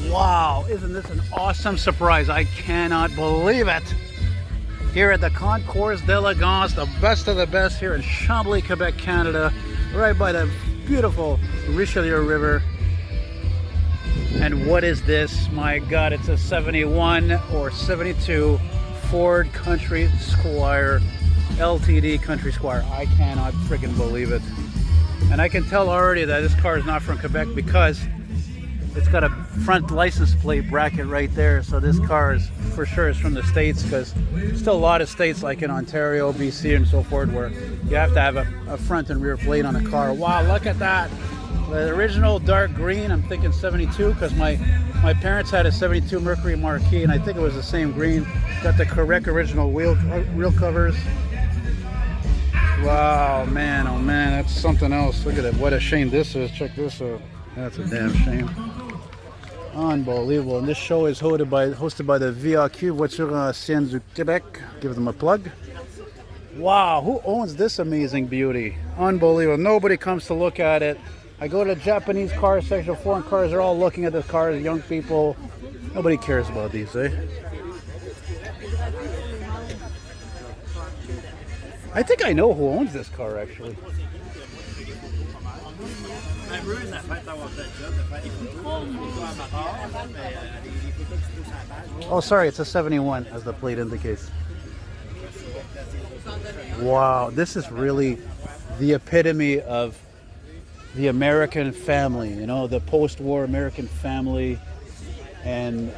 Wow, isn't this an awesome surprise? I cannot believe it. Here at the Concours d'Elegance, the best of the best here in Chambly, Quebec, Canada, right by the beautiful Richelieu River. And what is this? My God, it's a 71 or 72 Ford Country Squire, LTD Country Squire. I cannot freaking believe it. And I can tell already that this car is not from Quebec because it's got a front license plate bracket right there. So this car is for sure is from the States, because there's still a lot of states like in Ontario, BC and so forth where you have to have a front and rear plate on a car. Wow, look at that. The original dark green, I'm thinking 72, because my parents had a 72 Mercury Marquis and I think it was the same green. Got the correct original wheel covers. Wow, man, oh man, that's something else. Look at it, what a shame this is. Check this out. That's a damn shame. Unbelievable. And this show is hosted by the VAQ Voitures Anciennes du Québec. Give them a plug. Wow, who owns this amazing beauty? Unbelievable. Nobody comes to look at it. I go to the Japanese car section, foreign cars, they're all looking at the cars, young people. Nobody cares about these, eh? I think I know who owns this car, actually. Oh, sorry, it's a 71, as the plate indicates. Wow, this is really the epitome of the American family, you know, the post-war American family, and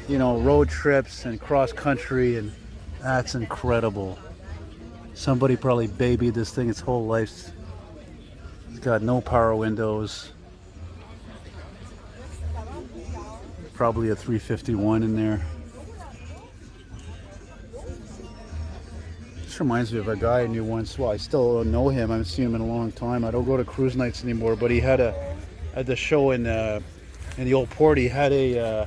you know, road trips and cross country, and that's incredible. Somebody probably babied this thing its whole life. It's got no power windows. Probably a 351 in there. This reminds me of a guy I knew once. Well, I still don't know him. I haven't seen him in a long time. I don't go to cruise nights anymore. But he had at the show in the old port. He had a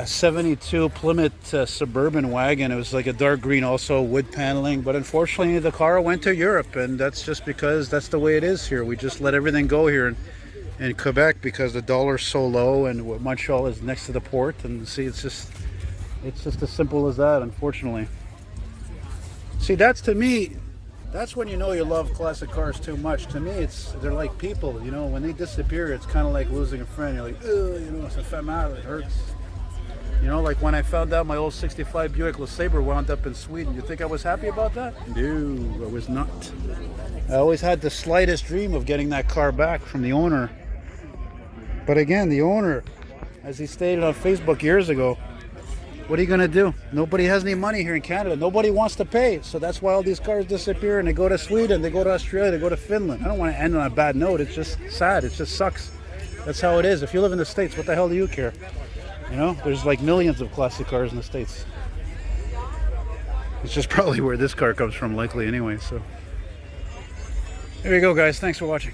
72 Plymouth Suburban wagon. It was like a dark green, also wood paneling. But unfortunately, the car went to Europe, and that's just because that's the way it is here. We just let everything go here in Quebec because the dollar's so low, and Montreal is next to the port. And see, it's just as simple as that, unfortunately. See, that's, to me, that's when you know you love classic cars too much. To me, they're like people, you know. When they disappear, it's kind of like losing a friend. You're like, ugh, you know, it's a fait mal, it hurts. You know, like when I found out my old 65 Buick LeSabre wound up in Sweden. You think I was happy about that? No, I was not. I always had the slightest dream of getting that car back from the owner. But again, the owner, as he stated on Facebook years ago, what are you going to do? Nobody has any money here in Canada. Nobody wants to pay. So that's why all these cars disappear, and they go to Sweden, they go to Australia, they go to Finland. I don't want to end on a bad note. It's just sad. It just sucks. That's how it is. If you live in the States, what the hell do you care? You know, there's like millions of classic cars in the States. It's just probably where this car comes from, likely anyway. So there you go, guys. Thanks for watching.